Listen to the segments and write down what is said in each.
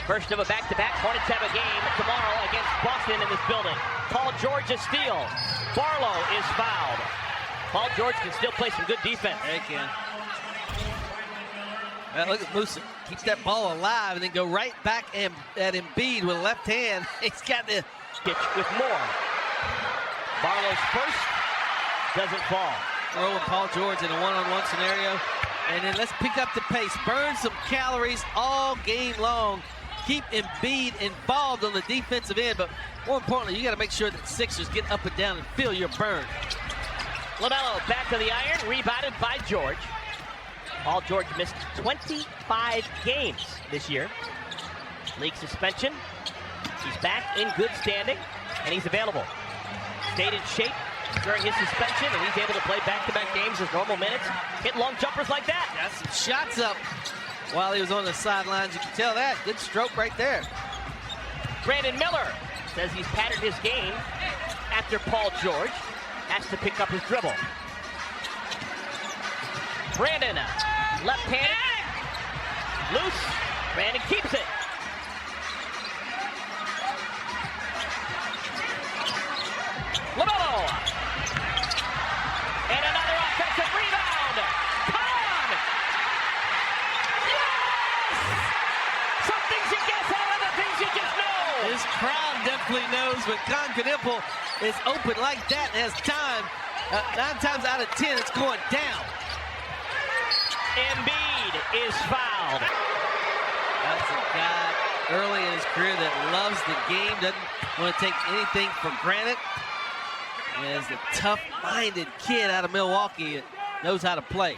First of a back-to-back. Hornets have a game tomorrow against Boston in this building. Paul George a steal. Barlow is fouled. Paul George can still play some good defense. Yeah, he can. Look at Musa. Keeps that ball alive and then go right back at Embiid with left hand. He's got the pitch with more. Barlow's first doesn't fall. Throwing Paul George in a one-on-one scenario. And then let's pick up the pace. Burn some calories all game long. Keep Embiid involved on the defensive end. But more importantly, you got to make sure that Sixers get up and down and feel your burn. LaMelo back to the iron. Rebounded by George. Paul George missed 25 games this year. League suspension. He's back in good standing, and he's available. Stayed in shape during his suspension, and he's able to play back-to-back games with normal minutes. Hit long jumpers like that. Got some shots up while he was on the sidelines. You can tell that. Good stroke right there. Brandon Miller says he's patterned his game after Paul George has to pick up his dribble. Brandon, left-handed, loose. Brandon keeps it. LaMelo. And another offensive rebound. Come on. Yes! Some things you guess at, other things you just know. This crowd definitely knows when Concadimple is open like that and has time. 9 times out of 10, it's going down. Embiid is fouled. That's a guy early in his career that loves the game, doesn't want to take anything for granted. And is a tough-minded kid out of Milwaukee that knows how to play.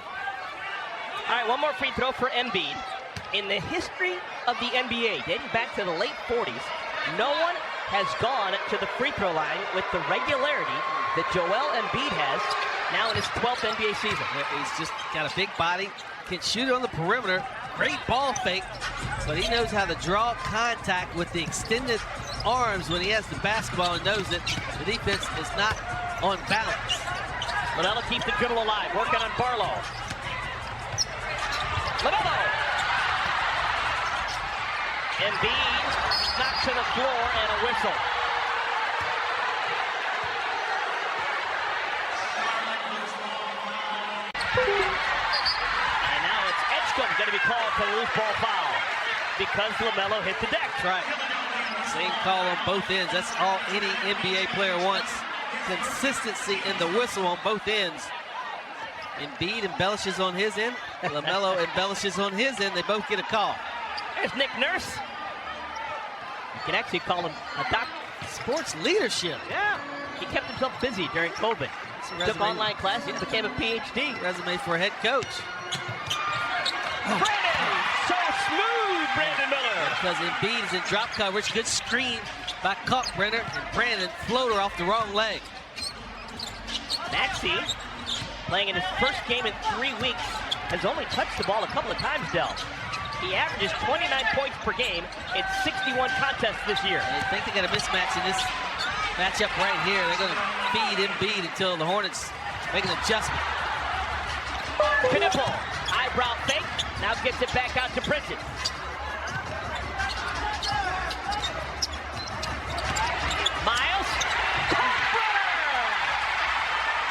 All right, one more free throw for Embiid. In the history of the NBA, dating back to the late 40s, no one has gone to the free throw line with the regularity that Joel Embiid has now in his 12th NBA season. He's just got a big body, can shoot it on the perimeter, great ball fake, but he knows how to draw contact with the extended arms when he has the basketball and knows that the defense is not on balance. But that'll keep the dribble alive, working on Barlow. LaMelo. Embiid knocked to the floor and a whistle. And now it's Edgecombe going to be called for the loose ball foul because LaMelo hit the deck. That's right. Same call on both ends. That's all any NBA player wants. Consistency in the whistle on both ends. Embiid embellishes on his end. LaMelo embellishes on his end. They both get a call. There's Nick Nurse. You can actually call him a doctor. Sports leadership. Yeah. He kept himself busy during COVID. Took online classes, became a PhD. Resume for a head coach. Brandon! So smooth, Brandon Miller. Because Embiid is in drop coverage. Good screen by Kalkbrenner. And Brandon floater off the wrong leg. Maxey, playing in his first game in 3 weeks, has only touched the ball a couple of times, Del. He averages 29 points per game in 61 contests this year. They think they got a mismatch in this matchup right here. They're going to feed Embiid until the Hornets make an adjustment. Knipple, eyebrow fake, now gets it back out to Bridges. Miles,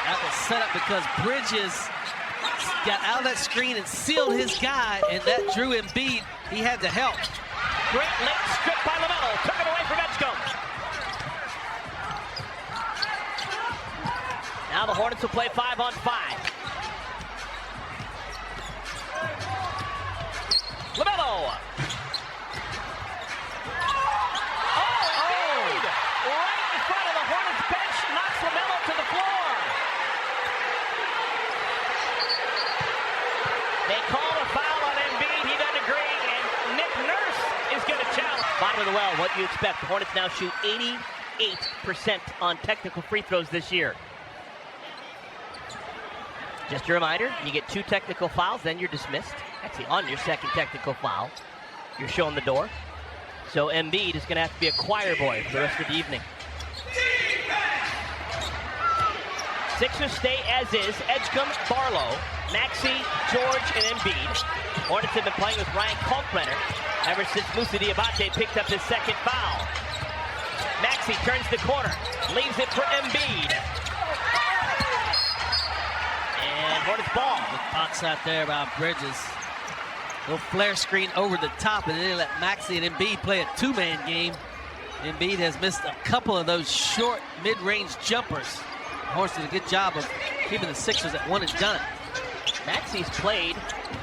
that was set up because Bridges got out of that screen and sealed his guy, and that drew Embiid. He had to help. Great late strip by LaMelo, took it away from Edgecombe. Now the Hornets will play 5-on-5. LaMelo. Embiid! Right in front of the Hornets bench, knocks LaMelo to the floor. They call a foul on Embiid. He doesn't agree, and Nick Nurse is going to challenge. Bottom of the well, what do you expect? The Hornets now shoot 88% on technical free throws this year. Just a reminder, you get 2 technical fouls, then you're dismissed. Actually, on your second technical foul, you're shown the door. So Embiid is going to have to be a choir boy for the rest of the evening. Sixers stay as is. Edgecombe, Barlow, Maxey, George, and Embiid. Hornets have been playing with Ryan Kalkbrenner. Ever since Moussa Diabate picked up his second foul. Maxey turns the corner, leaves it for Embiid. And Hornets ball. The box out there by Bridges. Little flare screen over the top, and then they let Maxey and Embiid play a two-man game. Embiid has missed a couple of those short mid-range jumpers. Hornets did a good job of keeping the Sixers at one and done. Maxey's played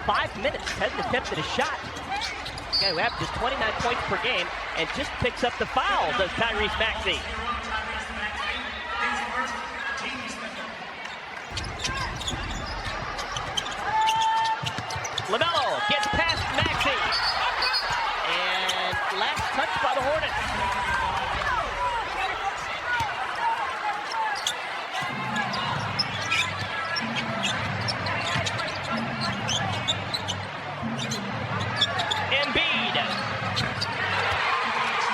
5 minutes, hasn't attempted a shot. Guy who averages 29 points per game and just picks up the foul, does Tyrese Maxey. LaMelo gets past Maxey. And last touch by the Hornets. Embiid.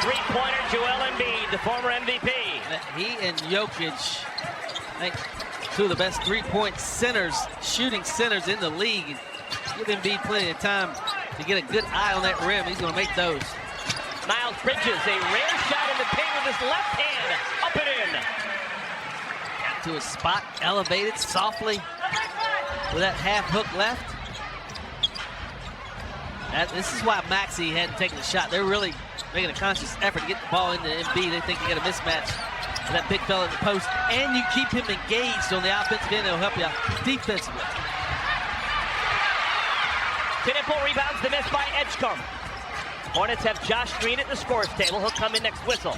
Three-pointer, Joel Embiid, the former MVP. He and Jokic, I think, two of the best three-point centers, shooting centers in the league. Give Embiid plenty of time to get a good eye on that rim. He's going to make those. Miles Bridges, a rare shot in the paint with his left hand. Up and in. Got to a spot, elevated softly with that half hook left. This is why Maxey hadn't taken the shot. They're really making a conscious effort to get the ball into Embiid. They think they got a mismatch with that big fella in the post. And you keep him engaged on the offensive end, it'll help you out defensively. Knipple rebounds the miss by Edgecombe. Hornets have Josh Green at the scores table. He'll come in next whistle.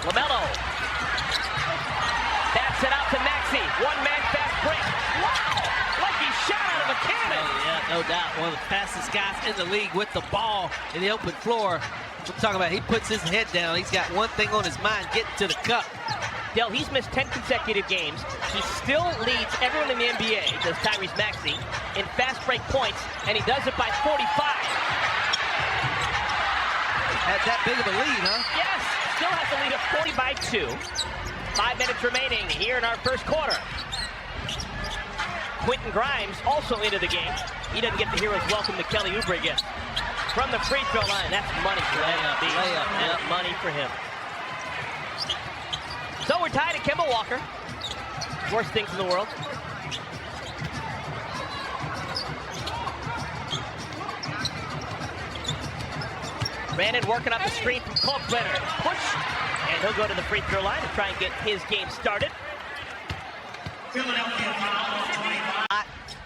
LaMelo bats it out to Maxey. One-man fast break. Wow! Like he shot out of a cannon. Oh, yeah, no doubt. One of the fastest guys in the league with the ball in the open floor. I'm talking about he puts his head down. He's got one thing on his mind, getting to the cup. Dell, he's missed 10 consecutive games. He still leads everyone in the NBA, does Tyrese Maxey, in fast break points, and he does it by 45. Had that big of a lead, huh? Yes, still has a lead of 40 by 2. 5 minutes remaining here in our first quarter. Quentin Grimes also into the game. He doesn't get the hero's welcome that Kelly Oubre gets. From the free throw line, that's money for him. That's money for him. So we're tied at Kemba Walker. Worst things in the world. Brandon working up the screen from Kalkbrenner. Push, and he'll go to the free throw line to try and get his game started.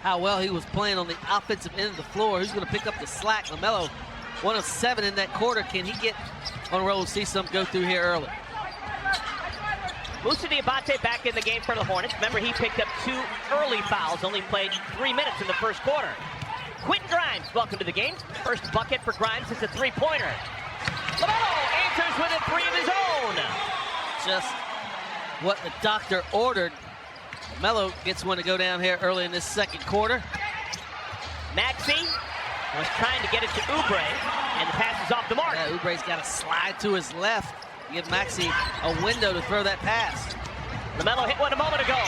How well he was playing on the offensive end of the floor. Who's going to pick up the slack? LaMelo, 1 of 7 in that quarter. Can he get on a roll? See some go through here early. Moussa Diabate back in the game for the Hornets. Remember, he picked up 2 early fouls, only played 3 minutes in the first quarter. Quentin Grimes, welcome to the game. First bucket for Grimes is a three-pointer. LaMelo answers with a 3 of his own. Just what the doctor ordered. Melo gets one to go down here early in this second quarter. Maxey was trying to get it to Oubre, and the pass is off the mark. Yeah, Oubre's got to slide to his left. Give Maxey a window to throw that pass. LaMelo hit one a moment ago.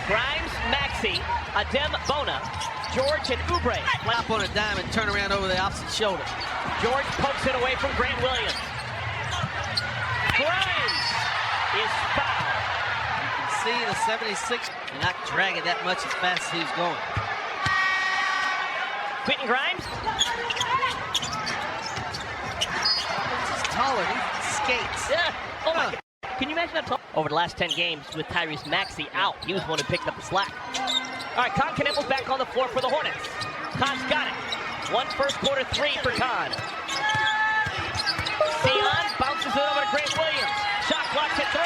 Grimes, Maxey, Adem Bona, George, and Oubre. Flap on a dime and turn around over the opposite shoulder. George pokes it away from Grant Williams. Grimes is fouled. You can see the 76 not dragging that much as fast as he's going. Quentin Grimes. He's taller, he skates. Yeah. Oh my God. Can you imagine that tall? Over the last 10 games with Tyrese Maxey out, he was the one who picked up the slack. All right, Con Knipple's back on the floor for the Hornets. Con's got it. 1 first quarter 3 for Con. Sion bounces it over to Grant Williams. Shot clock's at 3.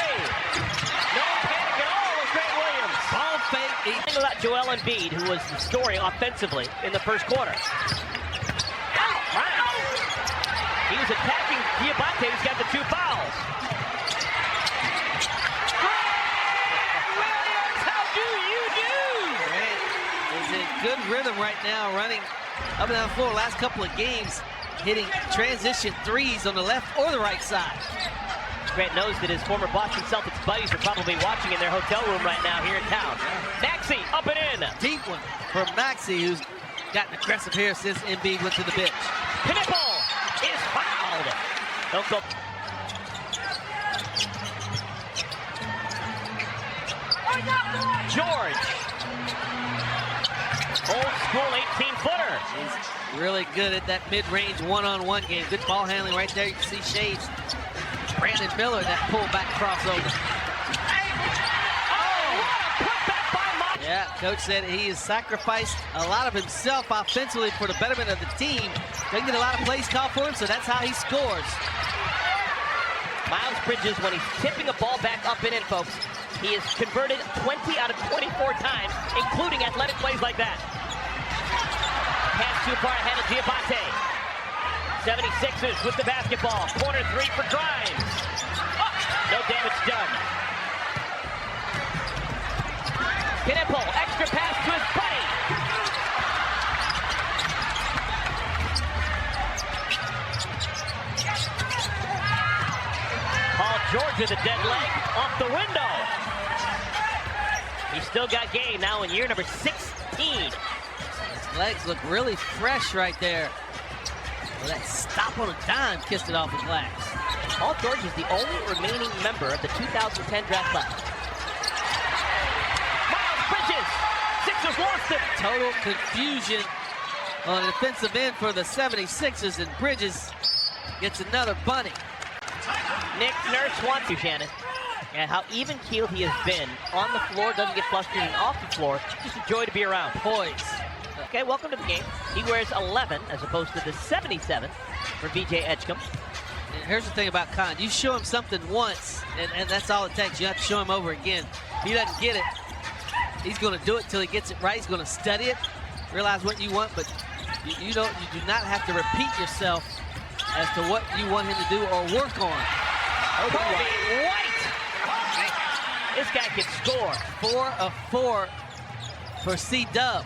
No panic at all with Grant Williams. Ball fake. Think about Joel Embiid, who was the story offensively in the first quarter. Wow. He was attacking Diabate, who's got the 2 fouls. Grant Williams, how do you do? Grant is in good rhythm right now, running up and down the floor. Last couple of games, hitting transition threes on the left or the right side. Grant knows that his former Boston Celtics buddies are probably watching in their hotel room right now here in town. Maxey up and in. Deep one for Maxey, who's gotten aggressive here since Embiid went to the bench. Knipple is fouled. Don't go. George. Old school 18-footer. He's really good at that mid-range one-on-one game. Good ball handling right there. You can see shades. Brandon Miller, that pullback crossover. Oh, what a putback by Mike. Yeah, coach said he has sacrificed a lot of himself offensively for the betterment of the team. Doesn't get a lot of plays called for him, so that's how he scores. Miles Bridges, when he's tipping a ball back up and in, folks, he has converted 20 out of 24 times, including athletic plays like that. Pass too far ahead of Diabate. 76ers with the basketball. Corner three for Grimes. Oh, no damage done. Knipple, extra pass to his buddy. Paul George with a dead leg off the window. He's still got game now in year number 16. His legs look really fresh right there. Well, that stop on a dime kissed it off the glass. Paul George is the only remaining member of the 2010 draft class. Miles Bridges, Sixers lost it. Total confusion on the defensive end for the 76ers, and Bridges gets another bunny. Nick Nurse wants you, Shannon. And how even-keeled he has been on the floor, doesn't get flustered, and off the floor. Just a joy to be around. Poise. Okay, welcome to the game. He wears 11 as opposed to the 77 for VJ Edgecombe. And here's the thing about Con. You show him something once, and that's all it takes. You have to show him over again. If he doesn't get it, he's going to do it till he gets it right. He's going to study it, realize what you want, but you do not have to repeat yourself as to what you want him to do or work on. Kobe White! This guy can score. 4 of 4 for C-Dub.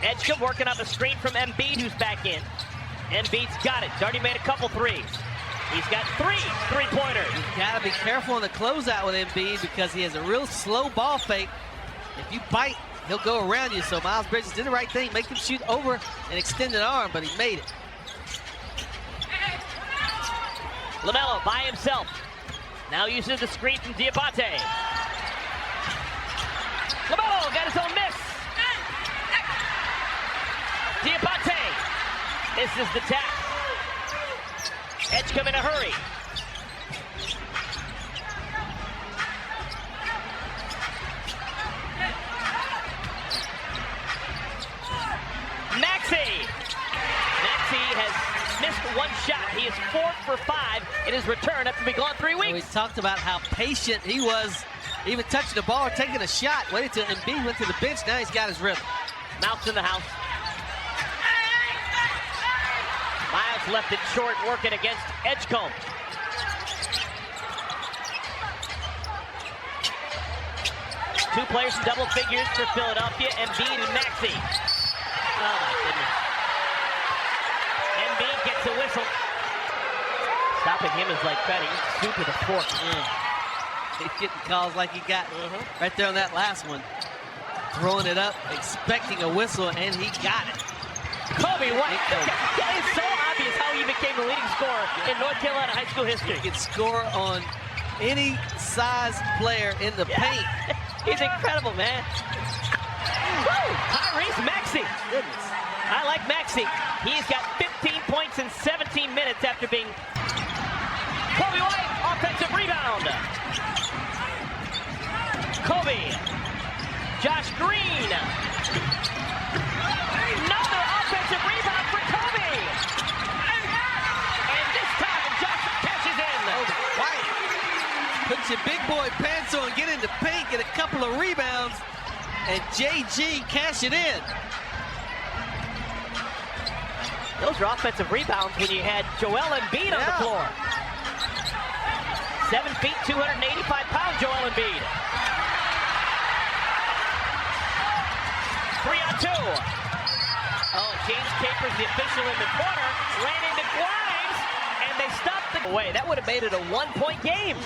Edgecombe working out the screen from Embiid, who's back in. Embiid's got it. He's already made a couple threes. He's got 3 three-pointers. You've got to be careful in the closeout with Embiid because he has a real slow ball fake. If you bite, he'll go around you. So Miles Bridges did the right thing, make him shoot over an extended arm, but he made it. LaMelo by himself. Now uses the screen from Diabate. LaMelo got his own miss. Diabate misses the tap. Edgecombe in a hurry. Maxey has missed one shot. He is 4 for 5 in his return after being gone 3 weeks. We talked about how patient he was, even touching the ball or taking a shot. Waited till Embiid went to the bench. Now he's got his rhythm. Mouse in the house. Miles left it short, working against Edgecombe. Two players in double figures for Philadelphia, Embiid and Maxey. Oh my goodness. Embiid gets a whistle. Stopping him is like trying to eat soup with a fork. He's getting calls like he got right there on that last one. Throwing it up, expecting a whistle, and he got it. Kobe White. It's so obvious how he became the leading scorer in North Carolina high school history. He can score on any size player in the paint. He's incredible, man. Woo! Tyrese Maxey. Goodness. I like Maxey. He's got 15 points in 17 minutes after being... Kobe White, offensive rebound. Kobe. Josh Green. Another offensive rebound for Kobe. And this time, Josh cashes in. White. Put your big boy pants on, get into paint, get a couple of rebounds, and JG cash it in. Those are offensive rebounds when you had Joel Embiid on the floor. 7 feet, 285 pounds, Joel Embiid. 3 on 2. Oh, James Capers, the official in the corner, ran into Grimes, and they stopped the way. That would have made it a 1-point game.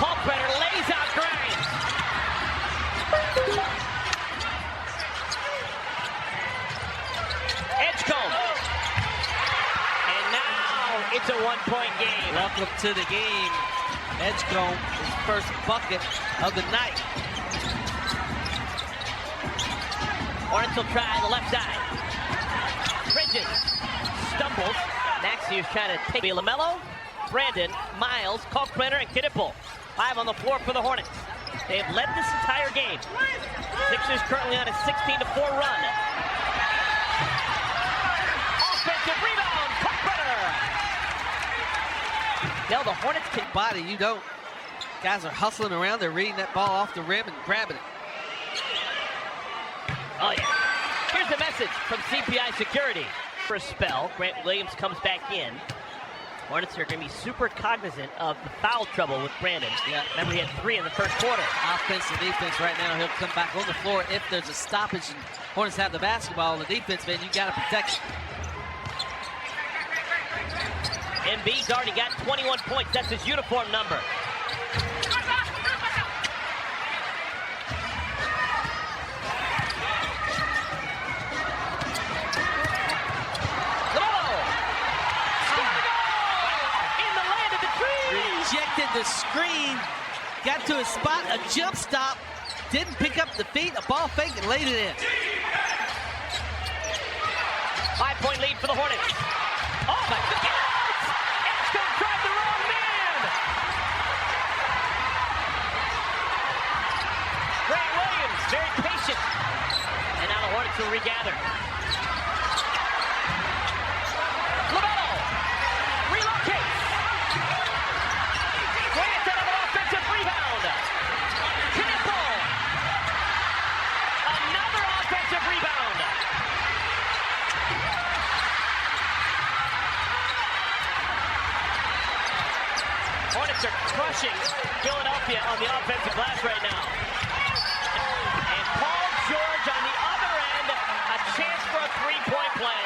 Kalkbrenner lays out Grimes. Edgecombe. And now it's a one-point game. Welcome to the game. Edgecombe, his first bucket of the night. Hornets will try the left side. Bridges stumbles. Maxey is trying to take LaMelo, Brandon, Miles, Kalkbrenner, and Kidipple. 5 on the floor for the Hornets. They have led this entire game. Sixers currently on a 16-4 run. Offensive rebound, Kalkbrenner. Now the Hornets can Body, you don't. Guys are hustling around. They're reading that ball off the rim and grabbing it. Oh, yeah. Here's the message from CPI Security. For a spell, Grant Williams comes back in. Hornets are going to be super cognizant of the foul trouble with Brandon. Yeah. Remember, he had 3 in the first quarter. Offense and defense right now. He'll come back on the floor if there's a stoppage and Hornets have the basketball. On the defense, man, you got to protect it. Embiid's already got 21 points. That's his uniform number. Rejected the screen, got to his spot, a jump stop, didn't pick up the feet, a ball fake, and laid it in. 5-point lead for the Hornets. Oh my goodness! Edgecombe tried the wrong man! Grant Williams, very patient. And now the Hornets will regather. LaMelo relocates. Grant out of an offensive rebound. Kidipple. Another offensive rebound. Hornets are crushing Philadelphia on the offensive glass right now. And Paul George on the other end, a chance for a three-point play.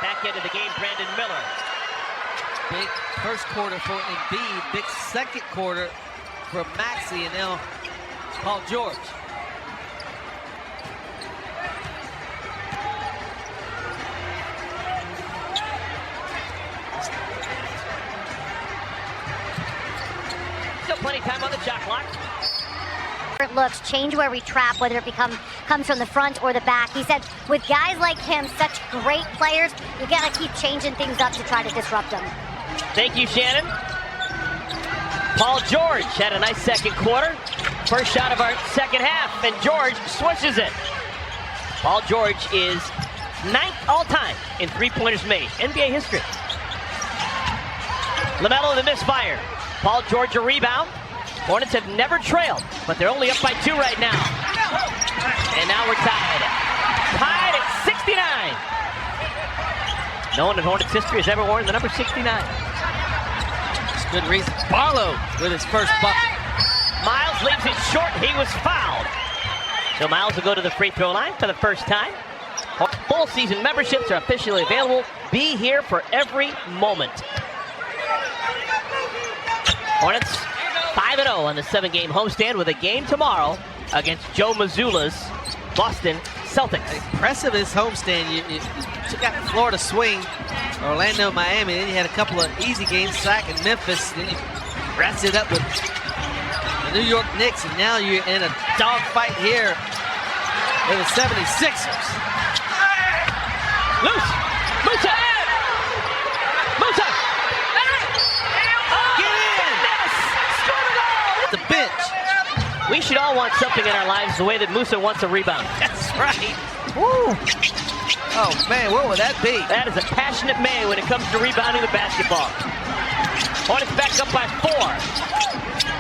Back into the game, Brandon Miller. Big first quarter for Embiid, big second quarter for Maxey, and now Paul George. Still plenty of time on the shot clock. Looks, change where we trap, whether it comes from the front or the back. He said with guys like him, such great players, you gotta keep changing things up to try to disrupt them. Thank you, Shannon. Paul George had a nice second quarter. First shot of our second half, and George swishes it. Paul George is 9th all-time in three-pointers made. NBA history. LaMelo the misfire. Paul George a rebound. Hornets have never trailed, but they're only up by 2 right now. And now we're tied. Tied at 69. No one in Hornets history has ever worn the number 69. That's good reason. Barlow with his first bucket. Miles leaves it short. He was fouled. So Miles will go to the free throw line for the first time. Full season memberships are officially available. Be here for every moment. Hornets 5-0 on the 7-game homestand with a game tomorrow against Joe Mazzulla's Boston Celtics. Impressive his homestand. You took out the Florida swing, Orlando, Miami, then you had a couple of easy games, Sac and Memphis, then you wrapped it up with the New York Knicks, and now you're in a dogfight here with the 76ers. Loose! Musa! Musa! The bench. We should all want something in our lives the way that Musa wants a rebound. That's right. Woo. Oh man, what would that be? That is a passionate man when it comes to rebounding the basketball. Hornets back up by 4.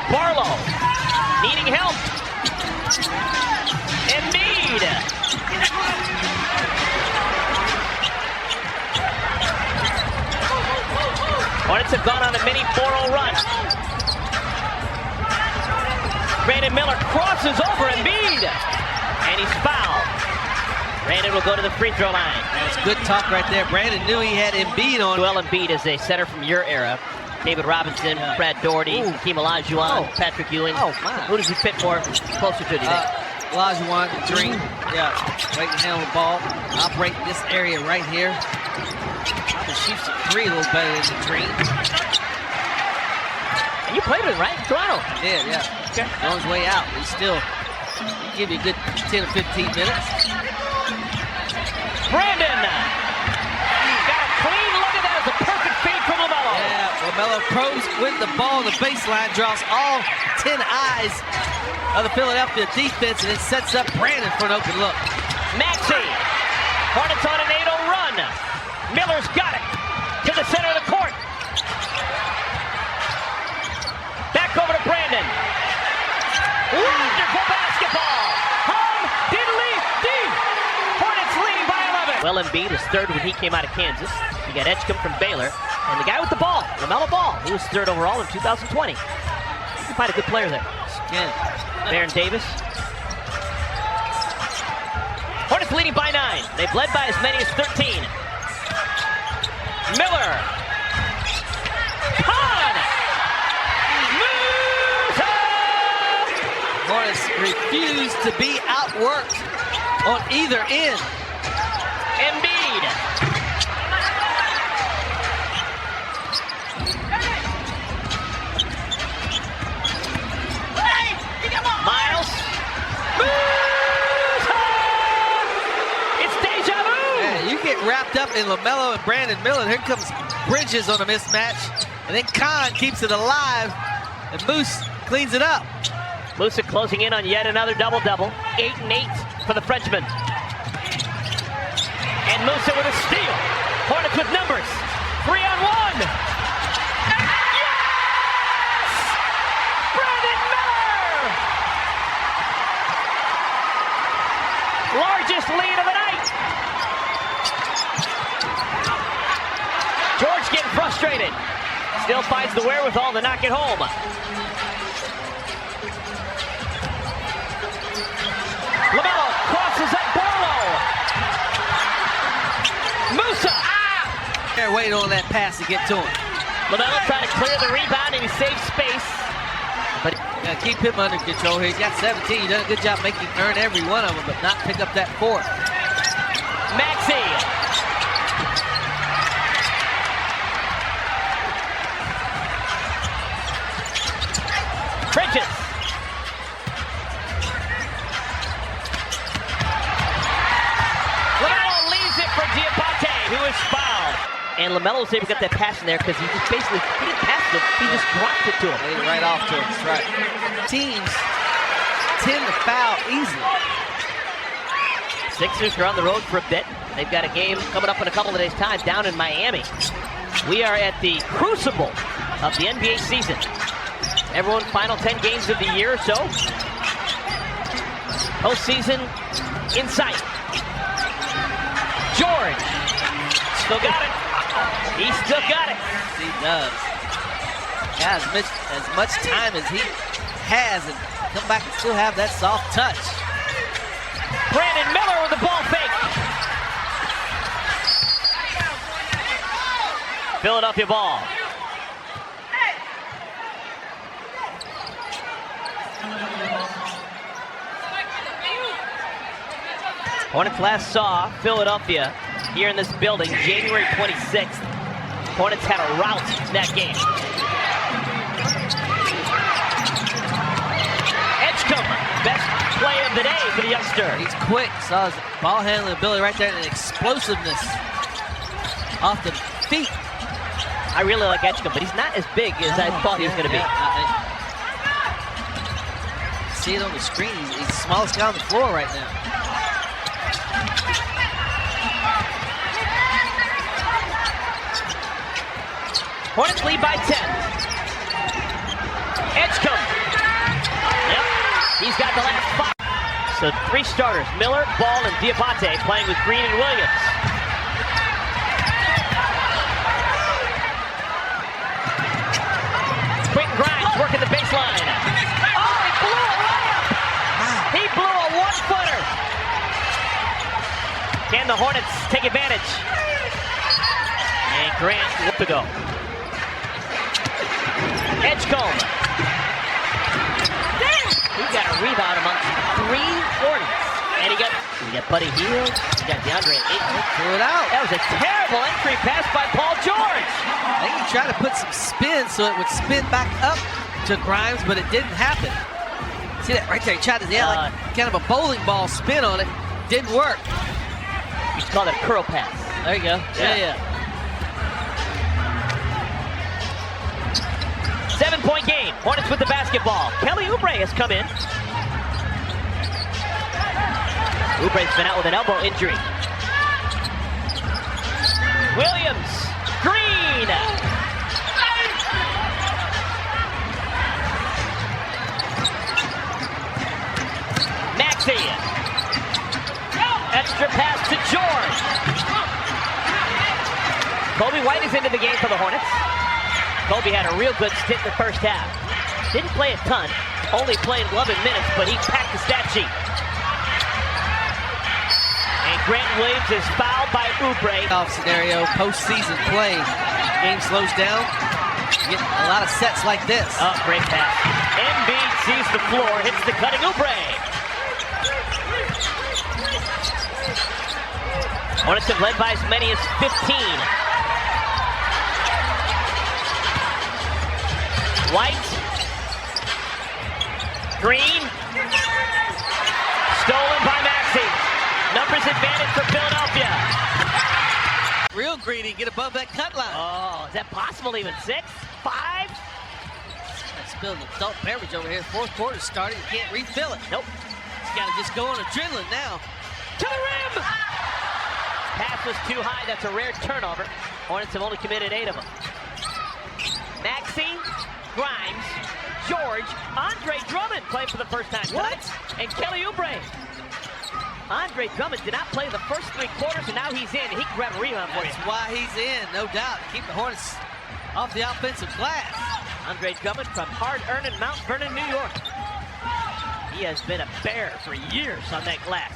Barlow needing help. Embiid. Hornets have gone on a mini 4-0 run. Brandon Miller crosses over Embiid, and he's fouled. Brandon will go to the free throw line. That's good talk right there. Brandon knew he had Embiid on. Well, Embiid is a center from your era. David Robinson, Brad Doherty, Hakeem Olajuwon, Patrick Ewing. Oh, my. Who does he fit more closer to, do you think? Olajuwon, Dream. Yeah, right and handle the ball. Operate in this area right here. Probably shoots the three a little better than the Dream. And you played with him, right? In Toronto. Yeah. Okay. On his way out, he's still give you a good 10 or 15 minutes. Brandon got a clean look at that. It's a perfect fade from LaMelo. Yeah, LaMelo pros with the ball on the baseline, draws all 10 eyes of the Philadelphia defense, and it sets up Brandon for an open look. Maxey. Hornets on an 8-0 run. Miller's got it to the center of the court. Back over to Brandon. Wonderful basketball. Home, diddly dee. Hornets leading by 11. Well, Embiid was third when he came out of Kansas. You got Edgecombe from Baylor. And the guy with the ball, LaMelo Ball, he was third overall in 2020. You can find a good player there. Again. Baron Davis. Hornets leading by 9. They've led by as many as 13. Miller. Khan. Hornets refuse to be outworked on either end. Embiid. Miles. It's deja vu. Yeah, you get wrapped up in LaMelo and Brandon Miller. Here comes Bridges on a mismatch. And then Khan keeps it alive. And Moose cleans it up. Musa closing in on yet another double-double. 8 and 8 for the Frenchman. And Musa with a steal. Hornets with numbers. 3-on-1. Yes! Brandon Miller! Largest lead of the night. George getting frustrated. Still finds the wherewithal to knock it home. LaMelo crosses up Barlow. Musa. They're waiting on that pass to get to him. LaMelo trying to clear the rebound and he saves space. But keep him under control here. He's got 17. He's done a good job making earn every one of them, but not pick up that fourth. Maxey. Bridges. For Diabate, who is fouled. And LaMelo was able to get that pass in there because he just basically, he didn't pass it, he just dropped it to him. Laid it right off to him, that's right. Teams tend to foul easily. Sixers are on the road for a bit. They've got a game coming up in a couple of days' time down in Miami. We are at the crucible of the NBA season. Everyone, final 10 games of the year or so. Postseason in sight. George, still got it. He still got it. He does. Yeah, as much time as he has, and come back and still have that soft touch. Brandon Miller with the ball fake. Philadelphia ball. Hornets last saw Philadelphia here in this building January 26th. Hornets had a rout in that game. Edgecombe, best play of the day for the youngster. He's quick, saw his ball handling ability right there, and explosiveness off the feet. I really like Edgecombe, but he's not as big as I thought he was going to be. See it on the screen. He's the smallest guy on the floor right now. Hornets lead by 10. Edgecombe. Yep, he's got the last 5. So 3 starters, Miller, Ball, and Diabate playing with Green and Williams. Quentin Grimes working the baseline. Oh, he blew a layup! He blew a 1-footer. Can the Hornets take advantage? And Grant, to go. Edgecombe. He got a rebound amongst 3 Hornets. And he got Buddy Hield. He got DeAndre Ayton. Threw it out. That was a terrible entry pass by Paul George. I think he tried to put some spin so it would spin back up to Grimes, but it didn't happen. See that right there? He tried to like kind of a bowling ball spin on it. Didn't work. You call that a curl pass. There you go. Yeah. 7-point game. Hornets with the basketball. Kelly Oubre has come in. Oubre's been out with an elbow injury. Williams. Green. Maxey. Extra pass to George. Kobe White is into the game for the Hornets. Kobe had a real good stint in the first half. Didn't play a ton, only played 11 minutes, but he packed the stat sheet. And Grant Williams is fouled by Oubre. Off scenario, postseason play. Game slows down. You get a lot of sets like this. Oh, great pass. Embiid sees the floor, hits the cutting Oubre. Hornets have led by as many as 15. White. Green. Stolen by Maxey. Numbers advantage for Philadelphia. Real greedy, get above that cut line. Oh, is that possible even? 6? 5? I spilled an adult beverage over here. Fourth quarter starting, you can't refill it. Nope. You gotta just go on adrenaline now. To the rim! Pass was too high. That's a rare turnover. Hornets have only committed 8 of them. Maxey, Grimes, George, Andre Drummond played for the first time tonight. And Kelly Oubre. Andre Drummond did not play the first 3 quarters, and now he's in. He can grab a rebound for you. That's why he's in, no doubt. Keep the Hornets off the offensive glass. Andre Drummond from hard-earned Mount Vernon, New York. He has been a bear for years on that glass.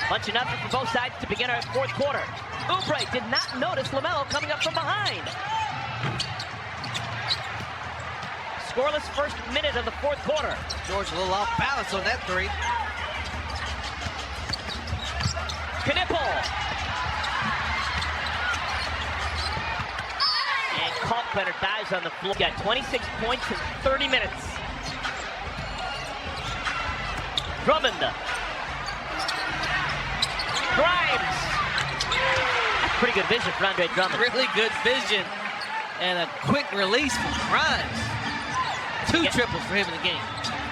Bunch of nothing for both sides to begin our 4th quarter. Oubre did not notice LaMelo coming up from behind. Scoreless first minute of the 4th quarter. George a little off balance on that 3. Knipple. And Kalkbrenner dives on the floor. Got 26 points in 30 minutes. Drummond. Grimes. That's pretty good vision for Andre Drummond. Really good vision and a quick release from Grimes. 2 triples for him in the game.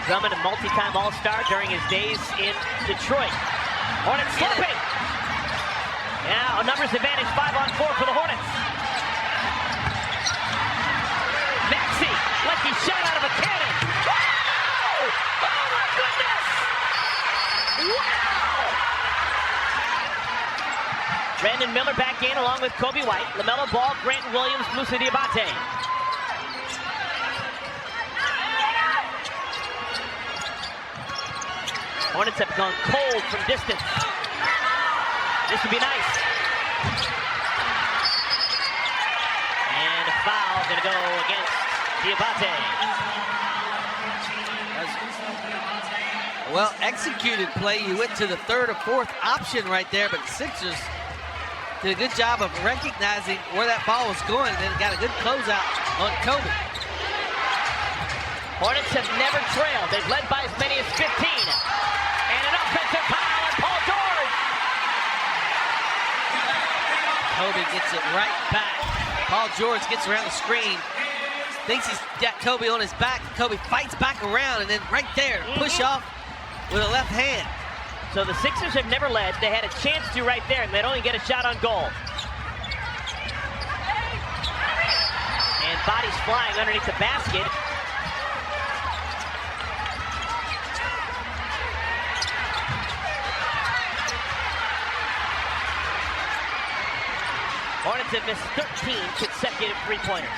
Drummond, a multi-time All-Star during his days in Detroit. Hornets slipping. Now a numbers advantage, 5-on-4 for the Hornets. Maxey, like he shot out of a cannon. Oh, oh my goodness! Wow! Brandon Miller back in along with Kobe White. LaMelo Ball, Grant Williams, Moussa Diabate. Hornets have gone cold from distance. This would be nice. And a foul gonna go against Diabate. Well executed play. You went to the 3rd or 4th option right there, but the Sixers did a good job of recognizing where that ball was going and then got a good closeout on Kobe. Hornets have never trailed. They've led by as many as 15. And an offensive foul on Paul George. Kobe gets it right back. Paul George gets around the screen. Thinks he's got Kobe on his back. Kobe fights back around and then right there, push off with a left hand. So the Sixers have never led. They had a chance to right there, and they'd only get a shot on goal. And bodies flying underneath the basket. Hornets have missed 13 consecutive 3-pointers.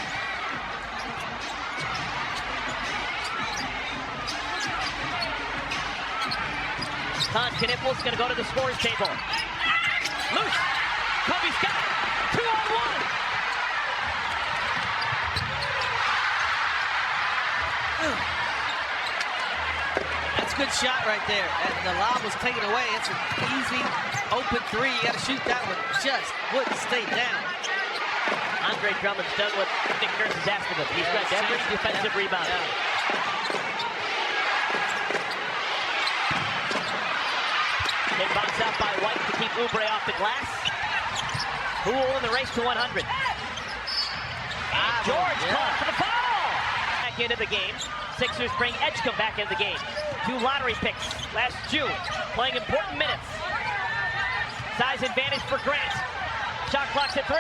Knippel's going to go to the scorer's table. Loose. Kobe's got it. That's a good shot right there. The lob was taken away. It's an easy open three. You got to shoot that one. Just wouldn't stay down. Andre Drummond's done what Nick Nurse has asked of him. He's got every defensive rebound. Hit box out by White to keep Oubre off the glass. Who will win the race to 100? George caught for the foul! Back into the game. Sixers bring Edgecombe back into the game. 2 lottery picks last June, playing important minutes. Size advantage for Grant. Shot clock's at 3.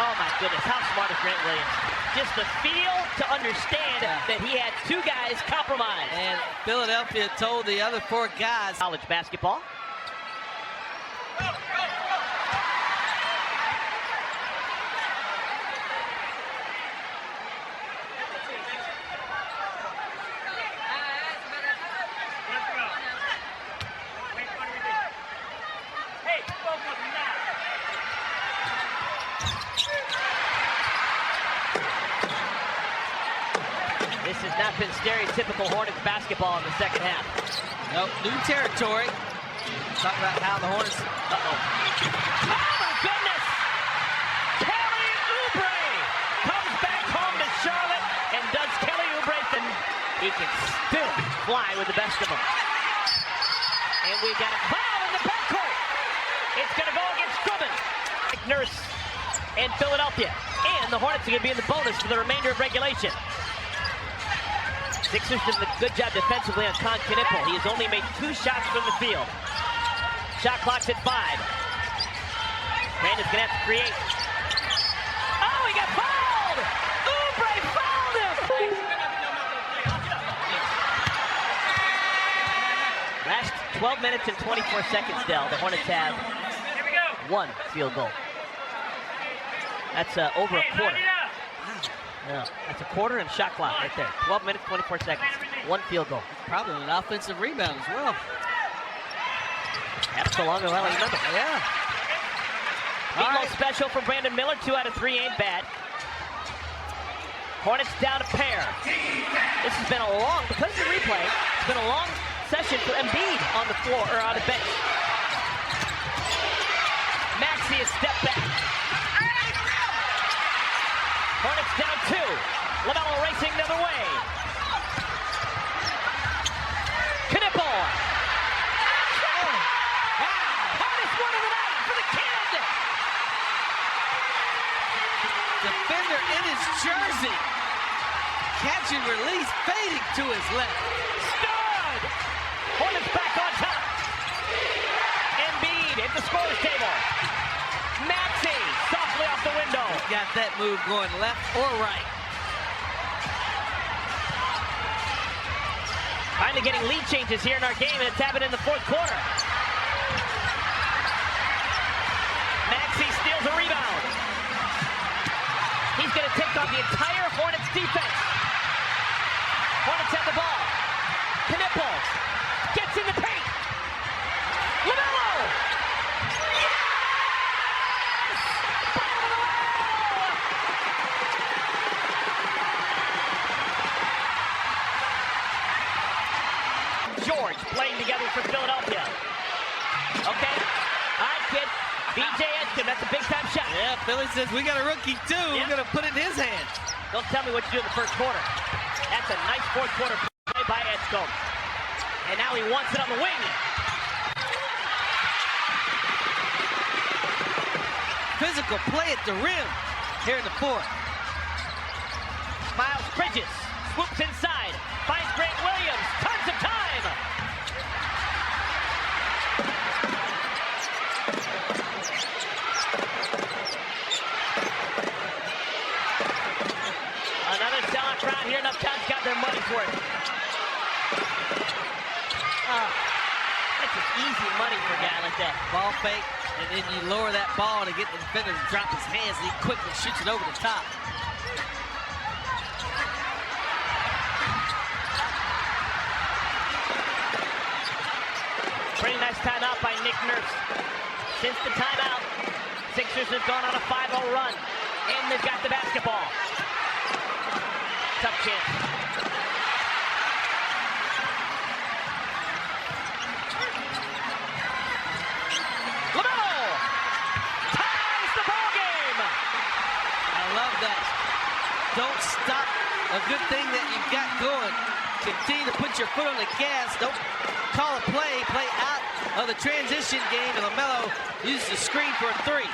Oh my goodness, how smart is Grant Williams? Just the feel to understand that he had 2 guys compromised. And Philadelphia told the other 4 guys. College basketball. This has not been stereotypical Hornets basketball in the second half. Nope, new territory. Talk about how the Hornets. Oh my goodness! Kelly Oubre comes back home to Charlotte and does Kelly Oubre, and he can still fly with the best of them. And we got a foul in the backcourt. It's going to go against Drummond. Nurse and Philadelphia, and the Hornets are going to be in the bonus for the remainder of regulation. Sixers did a good job defensively on Con Knipple. He has only made 2 shots from the field. Shot clock's at 5. Brandon's gonna have to create. Oh, he got fouled! Oubre fouled him! Last 12 minutes and 24 seconds, Dell. The Hornets have 1 field goal. That's over a quarter. Yeah, that's a quarter and shot clock right there. 12 minutes, 24 seconds. 1 field goal. Probably an offensive rebound as well. That's so long ago, I remember. Yeah. Meatloaf special from Brandon Miller. 2 out of 3 ain't bad. Hornets down a pair. This has been a long, because of the replay, it's been a long session for Embiid on the floor, or on the bench. Maxey is step back. Hornets down 2. LaMelo racing the other way. Knipple. Oh. Hardest one of the night for the kid. Defender in his jersey. Catch and release, fading to his left. Stud. Hornets back on top. Embiid at the scorer's table. Maxey softly off the window. Got that move going left or right. Finally getting lead changes here in our game, and it's happened in the 4th quarter. Maxey steals a rebound. He's going to take on the entire Hornets defense. Hornets have the ball. Knipple gets in the paint. LaMelo! George playing together for Philadelphia. Okay. All right, kid. BJ Edgecombe, that's a big-time shot. Yeah, Philly says we got a rookie, too. Yeah. We're going to put it in his hands. Don't tell me what you do in the 1st quarter. That's a nice 4th quarter play by Edgecombe. And now he wants it on the wing. Physical play at the rim here in the 4th. Miles Bridges swoops inside. Finds Grant Williams. Tons of time. Another sellout crowd here. Enough time's got their money's worth. That's just easy money for a guy like that. Ball fake, and then you lower that ball to get the defender to drop his hands, and he quickly shoots it over the top. Pretty nice timeout by Nick Nurse. Since the timeout, Sixers have gone on a 5-0 run, and they've got the basketball. Tough chance Don't stop a good thing that you've got going. Continue to put your foot on the gas. Don't call a play out of the transition game, and LaMelo uses the screen for a three.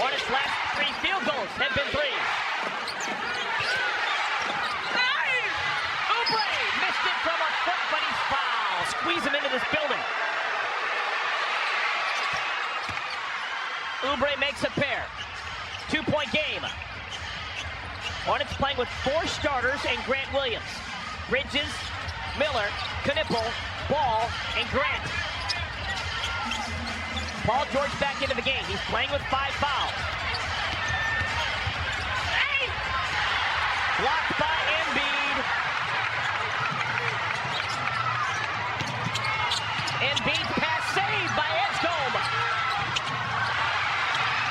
Hornets' last 3 field goals have been threes. Oubre missed it from a foot, but he's fouled. Squeeze him into this building. Oubre makes a pair. 2-point game. Hornets playing with 4 starters and Grant Williams. Bridges, Miller, Knipple, Ball, and Grant. Paul George back into the game. He's playing with 5 fouls. Hey! Blocked by Embiid. Embiid's pass saved by Edgecombe.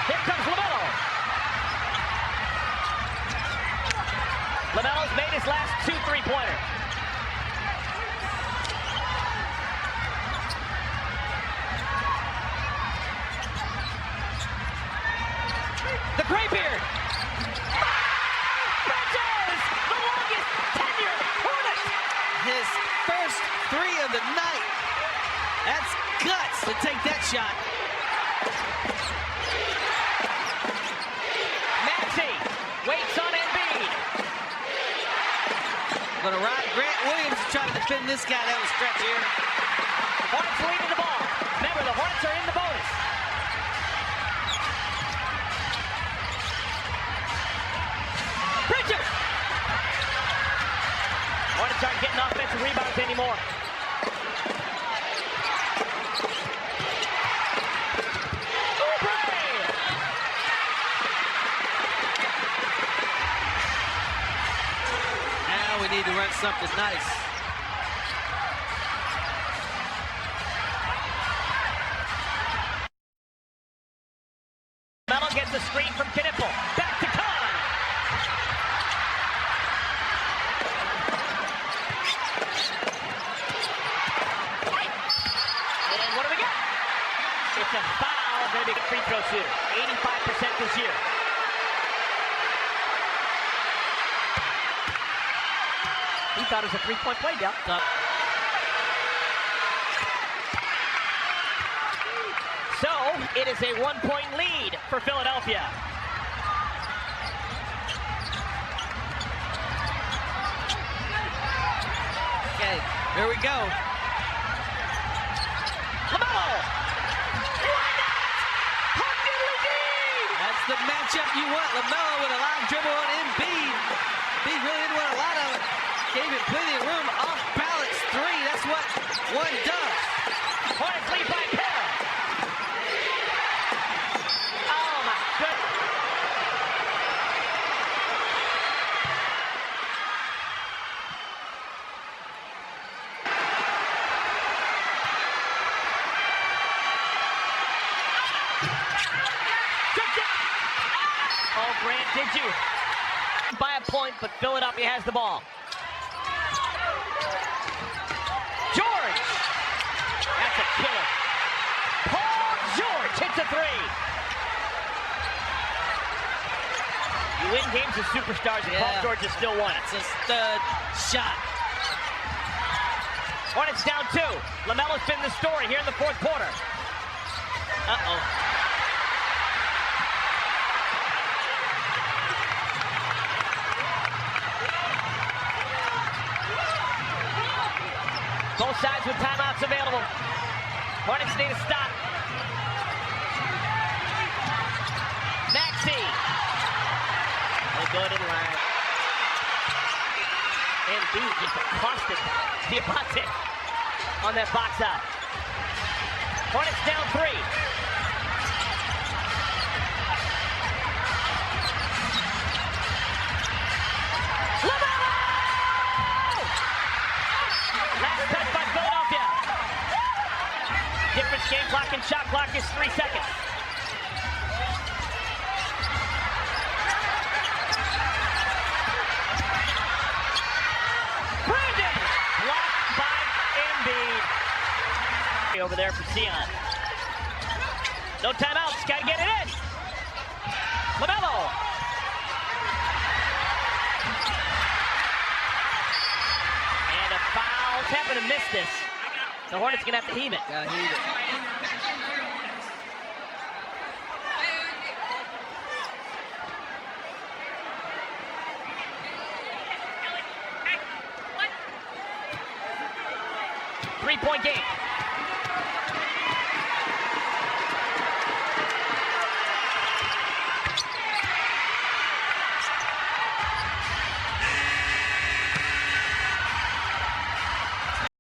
Here comes LaMelo. LaMelo's made his last 2 3-pointers. The Graybeard. Bridges! The longest tenure Hornet. His first 3 of the night. That's guts to take that shot. Maxey waits on Embiid. Gonna ride Grant Williams to try to defend this guy down the stretch here. Hornets leading the ball. Remember, the Hornets are in the bonus. Bridges! Hornets aren't getting offensive rebounds anymore. Oubre! Now we need to run something nice. Melo gets a screen from Knipple. Back to Kahn. And what do we got? It's a foul. Going to be a free throw shooter. 85% this year. He thought it was a 3-point play, Del. So, it is a 1-point lead for Philadelphia. Okay, here we go. LaMelo! Why not? Huck-diddly-dee! That's the matchup you want. LaMelo with a live dribble on Embiid. Embiid really didn't want a lot of it. Gave him plenty of room. Off balance 3. That's what one does. Hornets lead by a pair. Oh my goodness. Oh, Grant, did you? By a point, but Philadelphia has the ball. George! That's a killer. Paul George hits a 3. You win games with superstars, and Paul George has still won it. It's a stud shot. Hornets down 2. LaMelo's been the story here in the 4th quarter. Uh-oh. Both sides with timeouts available. Hornets need a stop. Maxey. They'll go to the line. Embiid just accosted Diamante on that box out. Hornets down 3. LaMelo! Last touch by Philadelphia. Difference game clock and shot clock is 3 seconds. Brandon! Blocked by Embiid. Over there for Sion. No timeouts, gotta get it in. LaMelo. miss this. The Hornets gonna have to heave it. Gotta heave it. Three-point game.